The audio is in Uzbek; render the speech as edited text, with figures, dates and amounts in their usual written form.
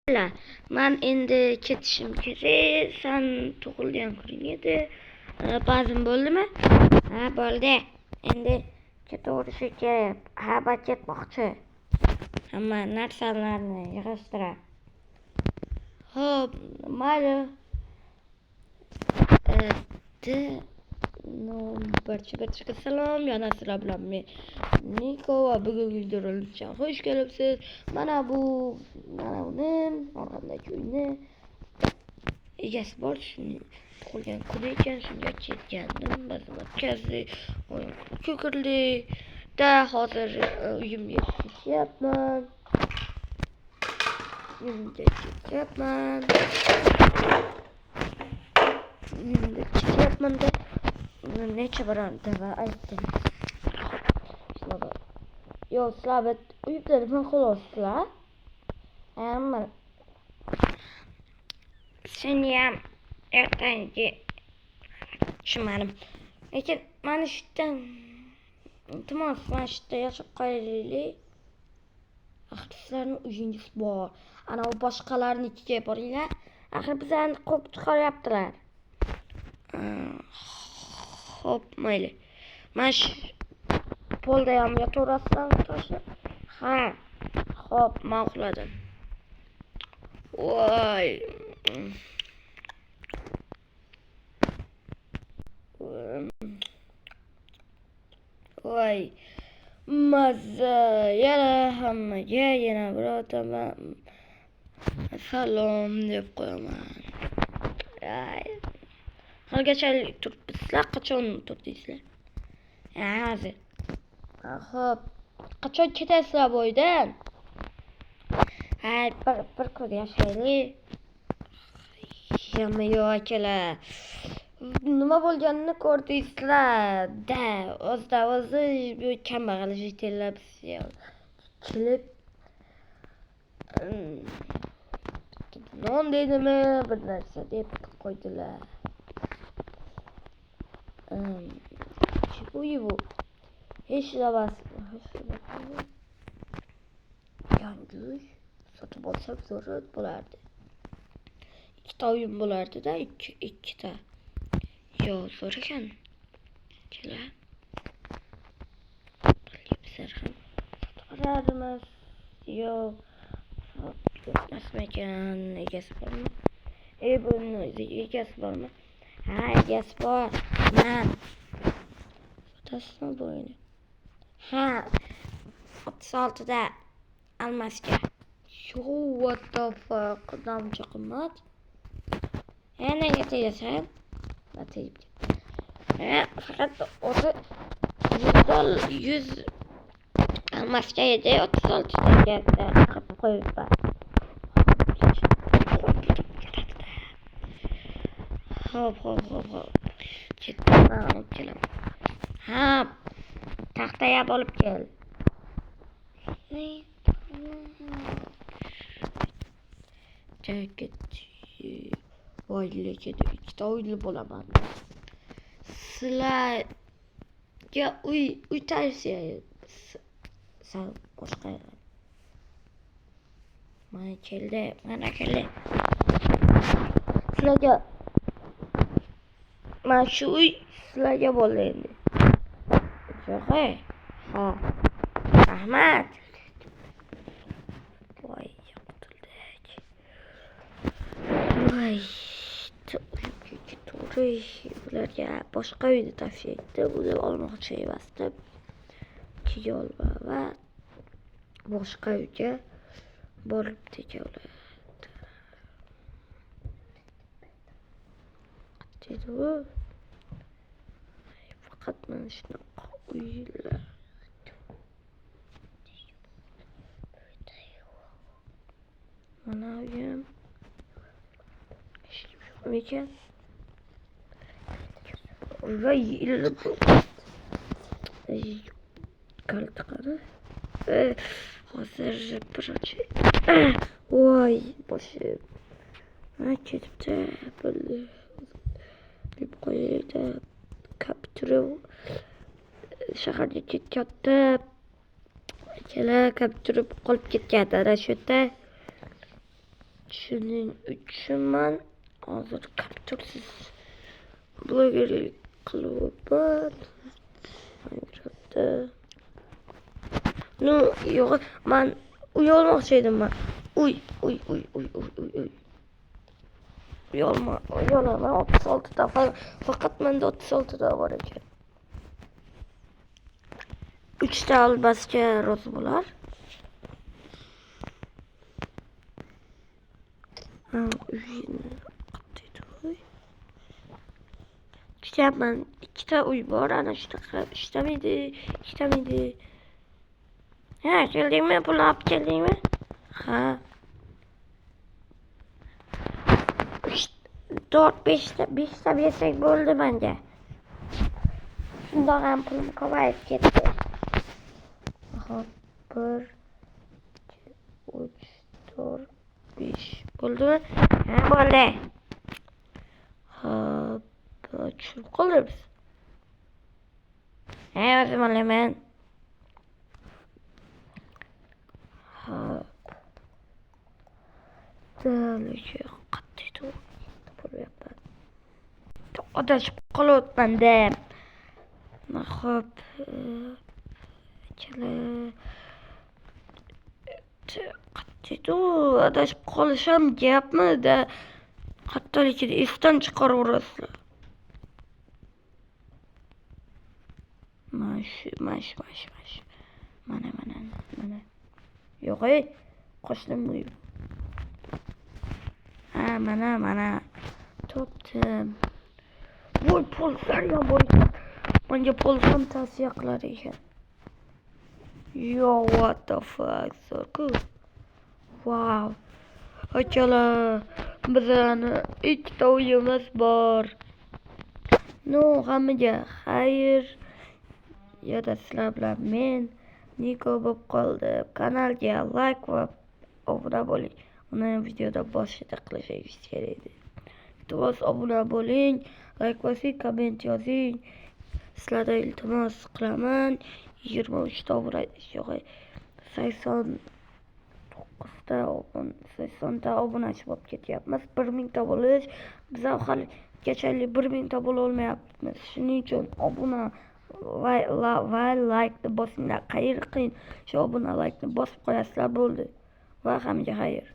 La, men endi ketishim kerak. Sen tug'ilgan kuning edi. Ba'zim bo'ldimi? Ha, bo'ldi. Endi ketaverishim kerak. Ha, men ketmoqchi. Hamma narsalarni yig'ishtirib. Xo'p, mayli. Barchaga salom. Yana sizlar bilan men Niko va bugungi videoga xush kelibsiz. Mana uning orqamdagi uyni egasi bor. Shuni tug'ilgan kuni ekan, shunga ketgandim. Biz o'tkazdik, o'yin ko'kirdik. Hozir uyimga ketyapman. Necha barobar aytdim. Yo, sizlar uyibdilar, xo'losizlar. Hamma seni ham ertangi tushunmadim. Lekin mana shu yerdan iltimos, mana shu yerda yashab qolaylik. Axir sizlarning uyingiz bor. Ana u boshqalarnikiga boringlar. Axir bizlarni qo'yib chiqaryaptilar. Xo'p, mayli. Mana shu polda ham yotaverasizlarmi to'shib? Ha. Xo'p, men uxladim. Voy. Voy. Mazza. Yana hammaga yana birotaman salom deb qo'yaman. Haligacha turibsizlar, qachon turdingizlar? Hozir. Xo'p, qachon ketasizlar bu uydan? Ha, bir kun yashaylik. Yo'q akalar. Nima bo'lganini ko'rdingizlar da, o'zda-o'zi bu kambag'al jitellar bizga kelib non deydimi, bir narsa deb qo'ydilar. Uy bu. Hech narsa. Yangi uy sotib olsak zo'r bo'lardi. Ikkita uyim bo'lardi-da, ikkita. Yo, zo'r ekan. Kelar. Bizlar ham sotib olarmiz. Yo, nasib ekan, egasi bormi? Buni egasi bormi? Ha, egasi bor. Men sotasizmi bu uyni? Ha, 36da Almasga. Yo, what the fuck? Qancha qimmat? Nega tegasan? Faqat o'zi $100 Almasga edi, 36 ga qilib qo'yibman. Xo'p. Ketdim, kelaman. Ha, taxtayam olib kel. Voy, lekin ikkita uyli bo'laman. Sizlarga uy tavsiya sal boshqa. Mana keldi. Sizlarga mana shu uy sizlarga bo'ldi endi. Yo'q, ha. Rahmat. Voy, yo'qtildik. Voy, ularga boshqa uyni tavsiya etdi. Buni olmoqchi emasdim. Kiyol va boshqa uyga borib tekavladi. Dedi u. Faqat mana shunaqa uylar. Mana uyim. Ekan. Voy, kalta qara. Hozir birochi. Voy, boshim. Ketibdi. Bo'ldi. Deb qo'yayda. Kapturib shaharga ketyapti. Kelar kapturib qolib ketgan ana shu yerda. Shuning uchunman hozir kaptursiz blogerlik qilyapman. Minecraftda. No, yo'q, men uyalmoqchi edim men. Uy. Uyalaman 36 ta faqat menda 36 ta bor ekan. 3 ta albasga rozi bo'lar. İşte 2 ta uy bor, ana shunaqa ishtamaydi, ishtamaydi. Ha, keldingmi? Pulni olib keldingmi? Ha. 4 5 ta bersak bo'ldi menga. Shundoq ham pulim ko'payib ketdi. Hop, 1 2 3 4 5 bo'ldimi? Ha, bo'ldi. Hop, tushib qoldik biz. Ha, o'zim olaman. Hop. Dalga qattiq bo'lyapman. Adashib qolyapman-da. Hop. Qattiq adashib qolisham gapmi-da. Hattolikida esdan chiqaraverasizlar. Mash. Mana. Yo'q, qo'shnim bu. Ha, mana. Topdim. Voy, polslar ham bor ekan. Menga pols ham tavsiya qilar ekan. Yo, what the fuck, so cool. Wow. Akalar, bizani 2 ta uyimiz bor. No, hammaga xayr. Ya da sizlar bilan men Niko bo'lib qoldim. Kanalga like va obuna bo'ling. Uni videoda boshida qilishingiz kerak edi. Iltimos obuna bo'ling, like bosing, komment yozing. Sizlardan iltimos qilaman. 23 ta obuna, yo'q, 80 ta obunachi bo'lib ketyapmiz. 1000 ta bo'lish. Biz hali kechalik 1000 ta bo'la olmayapmiz. Shuning uchun obuna va like bosinglar. Xayr qiling. Shu obuna like bosib qo'yasizlar bo'ldi. Va hammaga xayr.